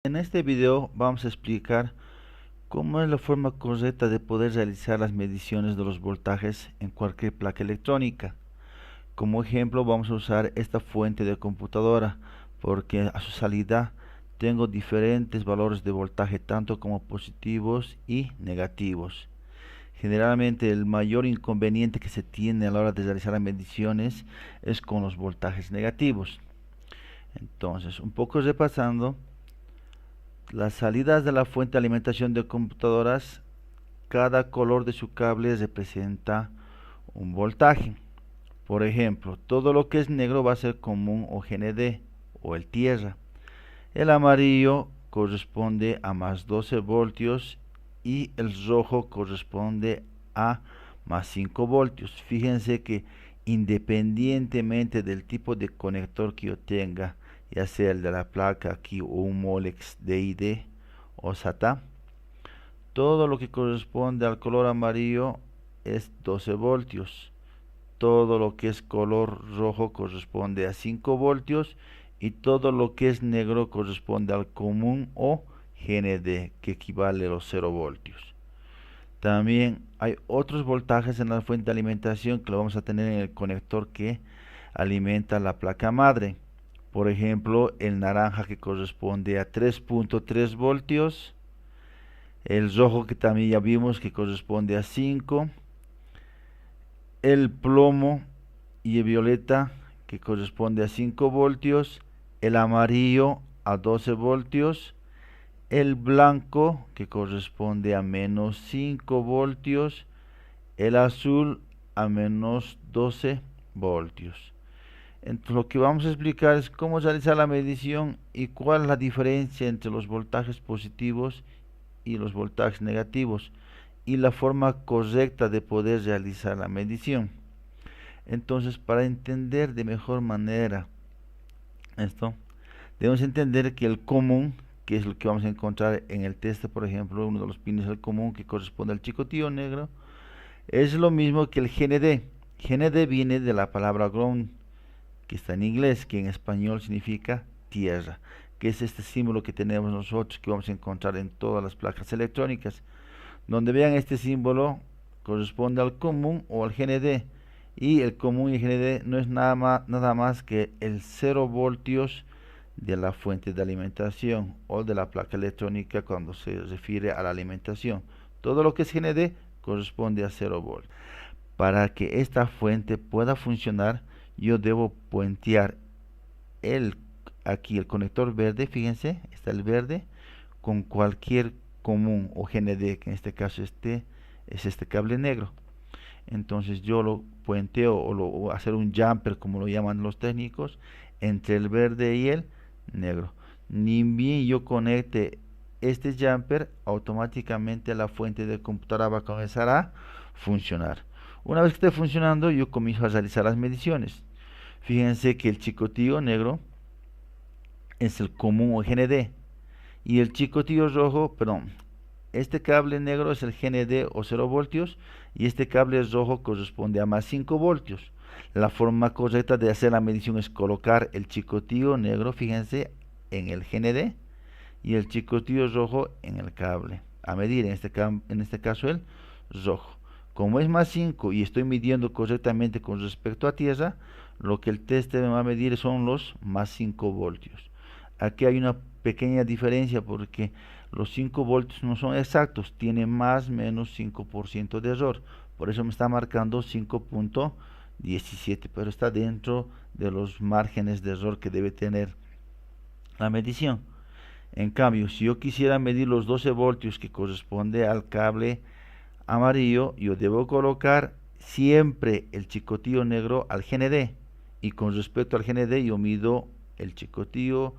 En este video vamos a explicar cómo es la forma correcta de poder realizar las mediciones de los voltajes en cualquier placa electrónica. Como ejemplo vamos a usar esta fuente de computadora porque a su salida tengo diferentes valores de voltaje tanto como positivos y negativos. Generalmente el mayor inconveniente que se tiene a la hora de realizar las mediciones es con los voltajes negativos. Entonces, un poco repasando, las salidas de la fuente de alimentación de computadoras, cada color de su cable representa un voltaje. Por ejemplo, todo lo que es negro va a ser común o GND o el tierra. El amarillo corresponde a más 12 voltios y el rojo corresponde a más 5 voltios. Fíjense que independientemente del tipo de conector que yo tenga, ya sea el de la placa aquí o un Molex DID o SATA, todo lo que corresponde al color amarillo es 12 voltios. Todo lo que es color rojo corresponde a 5 voltios y todo lo que es negro corresponde al común o GND, que equivale a los 0 voltios. También hay otros voltajes en la fuente de alimentación que lo vamos a tener en el conector que alimenta la placa madre. Por ejemplo, el naranja, que corresponde a 3.3 voltios, el rojo, que también ya vimos que corresponde a 5, el plomo y el violeta, que corresponde a 5 voltios, el amarillo a 12 voltios, el blanco, que corresponde a menos 5 voltios, el azul a menos 12 voltios. Entonces, lo que vamos a explicar es cómo realizar la medición y cuál es la diferencia entre los voltajes positivos y los voltajes negativos y la forma correcta de poder realizar la medición. Entonces, para entender de mejor manera esto, debemos entender que el común, que es lo que vamos a encontrar en el teste, por ejemplo, uno de los pines del común que corresponde al chicotillo negro, es lo mismo que el GND. GND viene de la palabra ground, que está en inglés, que en español significa tierra, que es este símbolo que tenemos nosotros, que vamos a encontrar en todas las placas electrónicas. Donde vean este símbolo, corresponde al común o al GND. Y el común y el GND no es nada más que el 0 voltios de la fuente de alimentación o de la placa electrónica cuando se refiere a la alimentación. Todo lo que es GND corresponde a 0 voltios. Para que esta fuente pueda funcionar, yo debo puentear aquí el conector verde, fíjense, está el verde, con cualquier común o GND, que en este caso es este cable negro. Entonces yo lo puenteo o hacer un jumper, como lo llaman los técnicos, entre el verde y el negro. Ni bien yo conecte este jumper, automáticamente la fuente de computadora va a comenzar a funcionar. Una vez que esté funcionando, yo comienzo a realizar las mediciones. Fíjense que el chicotillo negro es el común o GND y el chicotillo rojo, perdón, este cable negro es el GND o 0 voltios y este cable rojo corresponde a más 5 voltios. La forma correcta de hacer la medición es colocar el chicotillo negro, fíjense, en el GND y el chicotillo rojo en el cable. A medir, en este caso, el rojo. Como es más 5 y estoy midiendo correctamente con respecto a tierra, lo que el teste me va a medir son los más 5 voltios. Aquí hay una pequeña diferencia porque los 5 voltios no son exactos, tiene más o menos 5% de error. Por eso me está marcando 5.17, pero está dentro de los márgenes de error que debe tener la medición. En cambio, si yo quisiera medir los 12 voltios que corresponde al cable amarillo, yo debo colocar siempre el chicotillo negro al GND. Y con respecto al GND, yo mido el chicotillo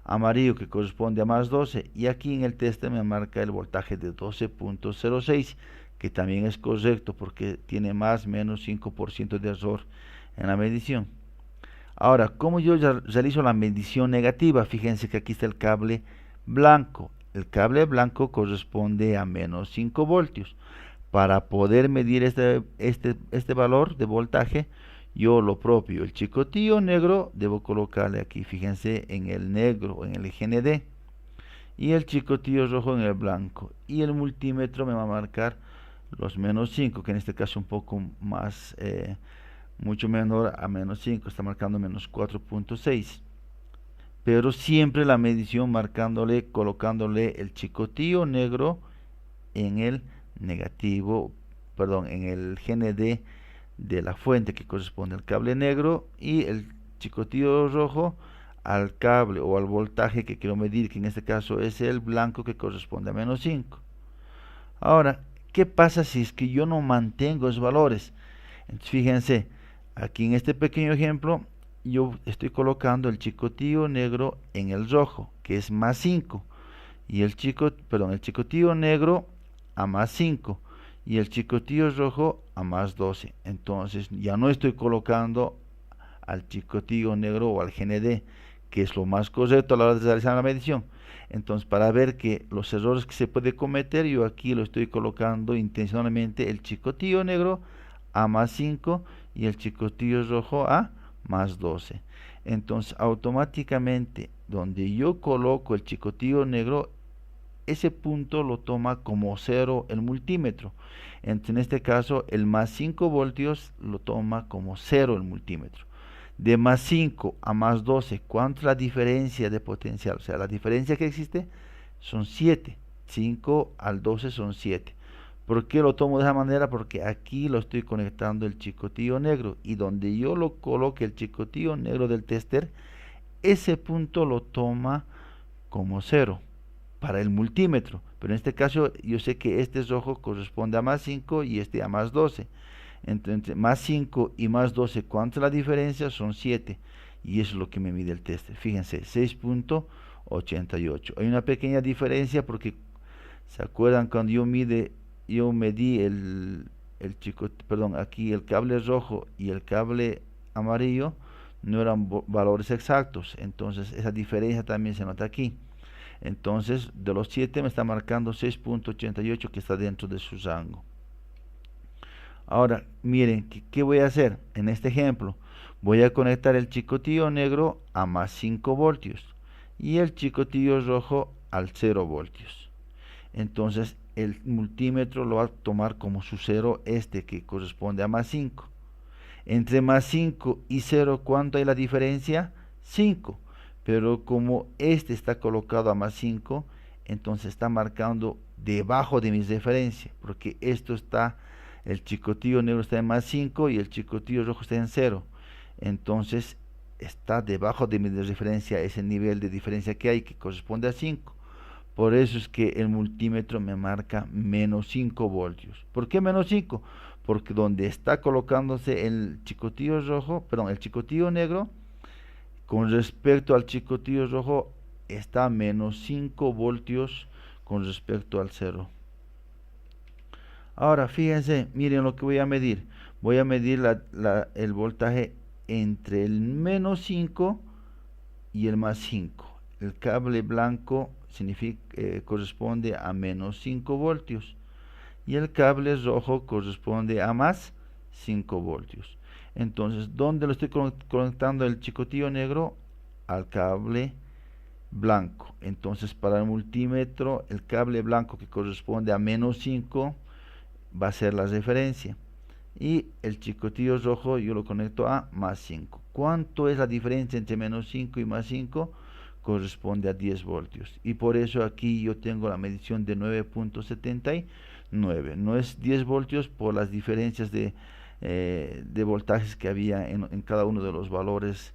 amarillo, que corresponde a más 12. Y aquí en el teste me marca el voltaje de 12.06, que también es correcto porque tiene más o menos 5% de error en la medición. Ahora, ¿cómo yo realizo la medición negativa? Fíjense que aquí está el cable blanco. El cable blanco corresponde a menos 5 voltios. Para poder medir este valor de voltaje, yo lo propio, el chicotillo negro, debo colocarle aquí, fíjense, en el negro, en el GND. y el chicotillo rojo en el blanco, y el multímetro me va a marcar los -5, que en este caso un poco más, mucho menor a -5, está marcando -4.6, pero siempre la medición colocándole el chicotillo negro en el negativo, perdón, en el GND de la fuente que corresponde al cable negro, y el chicotillo rojo al cable o al voltaje que quiero medir, que en este caso es el blanco, que corresponde a -5. Ahora, ¿qué pasa si es que yo no mantengo esos valores? Entonces, fíjense, aquí en este pequeño ejemplo, yo estoy colocando el chicotillo negro en el rojo, que es +5, y el chicotillo negro a +5, y el chicotillo rojo a +12. Entonces, ya no estoy colocando al chicotillo negro o al GND, que es lo más correcto a la hora de realizar la medición. Entonces, para ver que los errores que se puede cometer, yo aquí lo estoy colocando intencionalmente el chicotillo negro a +5 y el chicotillo rojo a +12. Entonces, automáticamente, donde yo coloco el chicotillo negro, ese punto lo toma como 0 el multímetro. Entonces, en este caso, el +5 voltios lo toma como 0 el multímetro. De +5 a +12, ¿cuánto es la diferencia de potencial? O sea, la diferencia que existe son 7. 5 al 12 son 7. ¿Por qué lo tomo de esa manera? Porque aquí lo estoy conectando el chicotillo negro, y donde yo lo coloque el chicotillo negro del tester, ese punto lo toma como 0 para el multímetro. Pero en este caso yo sé que este rojo corresponde a +5 y este a +12. Entonces, +5 y +12, ¿cuánto es la diferencia? Son 7. Y eso es lo que me mide el tester. Fíjense, 6.88. Hay una pequeña diferencia porque, ¿se acuerdan cuando yo medí aquí el cable rojo y el cable amarillo? No eran valores exactos. Entonces, esa diferencia también se nota aquí. Entonces, de los 7 me está marcando 6.88, que está dentro de su rango. Ahora, miren, ¿qué voy a hacer? En este ejemplo, voy a conectar el chicotillo negro a +5 voltios y el chicotillo rojo al 0 voltios. Entonces, el multímetro lo va a tomar como su 0, que corresponde a +5. Entre +5 y 0, ¿cuánto hay la diferencia? 5. Pero como este está colocado a +5, entonces está marcando debajo de mi referencia, porque el chicotillo negro está en +5 y el chicotillo rojo está en 0. Entonces está debajo de mi referencia ese nivel de diferencia que hay, que corresponde a 5. Por eso es que el multímetro me marca -5 voltios. ¿Por qué -5? Porque donde está colocándose el chicotillo negro, con respecto al chicotillo rojo, está a -5 voltios con respecto al 0. Ahora, fíjense, miren lo que voy a medir. Voy a medir el voltaje entre el -5 y el +5. El cable blanco corresponde a -5 voltios y el cable rojo corresponde a +5 voltios. Entonces, ¿dónde lo estoy conectando el chicotillo negro? Al cable blanco. Entonces, para el multímetro, el cable blanco, que corresponde a -5, va a ser la referencia, y el chicotillo rojo yo lo conecto a +5. ¿Cuánto es la diferencia entre -5 y +5? Corresponde a 10 voltios, y por eso aquí yo tengo la medición de 9.79. No es 10 voltios por las diferencias de voltajes que había en cada uno de los valores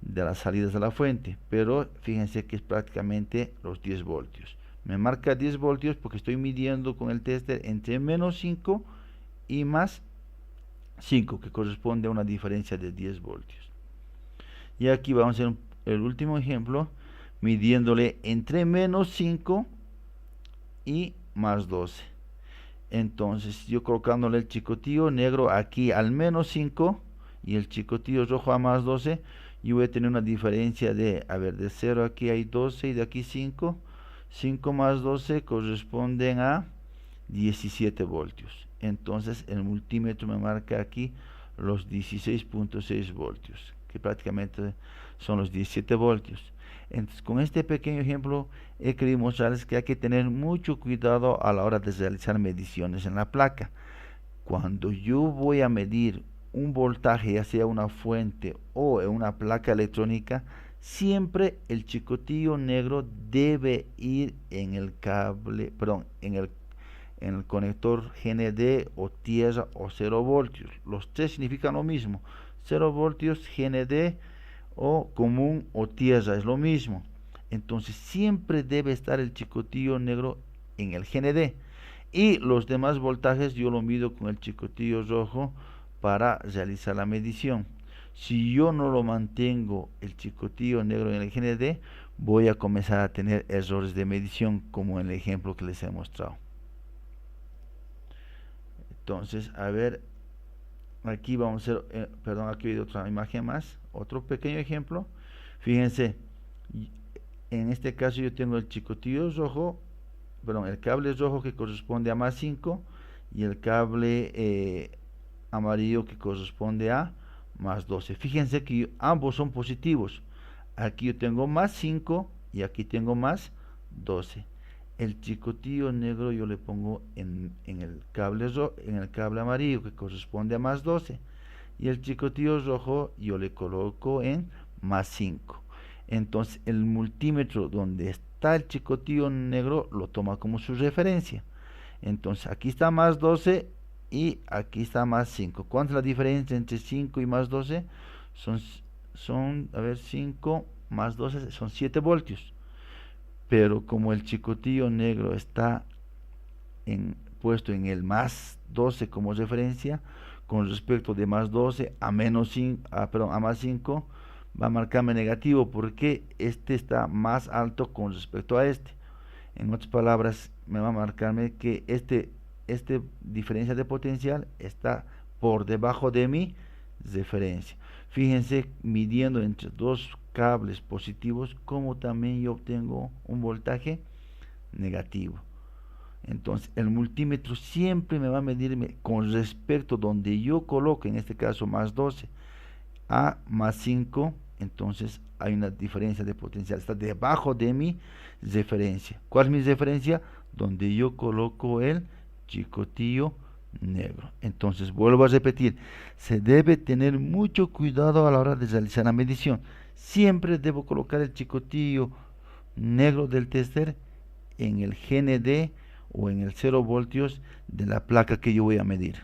de las salidas de la fuente, pero fíjense que es prácticamente los 10 voltios. Me marca 10 voltios porque estoy midiendo con el tester entre -5 y +5, que corresponde a una diferencia de 10 voltios. Y aquí vamos a hacer el último ejemplo, midiéndole entre -5 y +12. Entonces, yo colocándole el chicotillo negro aquí al -5 y el chicotillo rojo a +12, yo voy a tener una diferencia de 0 aquí hay 12 y de aquí 5. 5 más 12 corresponden a 17 voltios. Entonces, el multímetro me marca aquí los 16.6 voltios, que prácticamente son los 17 voltios. Entonces, con este pequeño ejemplo he querido mostrarles que hay que tener mucho cuidado a la hora de realizar mediciones en la placa. Cuando yo voy a medir un voltaje, ya sea una fuente o en una placa electrónica, siempre el chicotillo negro debe ir en el cable, perdón, en el conector GND o tierra o 0 voltios. Los tres significan lo mismo. 0 voltios, GND o común o tierra es lo mismo. Entonces siempre debe estar el chicotillo negro en el GND. Y los demás voltajes yo lo mido con el chicotillo rojo para realizar la medición. Si yo no lo mantengo el chicotillo negro en el GND, voy a comenzar a tener errores de medición como en el ejemplo que les he mostrado. Entonces, a ver, aquí vamos a hacer, perdón, aquí hay otra imagen más, otro pequeño ejemplo. Fíjense, en este caso yo tengo el chicotillo rojo, perdón, el cable rojo que corresponde a más 5 y el cable amarillo que corresponde a más 12. Fíjense que ambos son positivos. Aquí yo tengo más 5 y aquí tengo más 12. El chicotillo negro yo le pongo en el cable amarillo que corresponde a más 12 y el chicotillo rojo yo le coloco en más 5. Entonces el multímetro donde está el chicotillo negro lo toma como su referencia. Entonces aquí está más 12 y aquí está más 5. ¿Cuánta es la diferencia entre 5 y más 12? A ver, 5 más 12 son 7 voltios. Pero como el chicotillo negro está puesto en el más 12 como referencia, con respecto de más 12 a menos 5, a más 5, va a marcarme negativo porque este está más alto con respecto a este. En otras palabras, me va a marcarme que este diferencia de potencial está por debajo de mi referencia. Fíjense, midiendo entre dos cables positivos, como también yo obtengo un voltaje negativo. Entonces, el multímetro siempre me va a medirme con respecto donde yo coloque, en este caso más 12 a más 5, entonces hay una diferencia de potencial, está debajo de mi referencia. ¿Cuál es mi referencia? Donde yo coloco el chicotillo negro. Entonces vuelvo a repetir, se debe tener mucho cuidado a la hora de realizar la medición. Siempre debo colocar el chicotillo negro del tester en el GND o en el 0 voltios de la placa que yo voy a medir.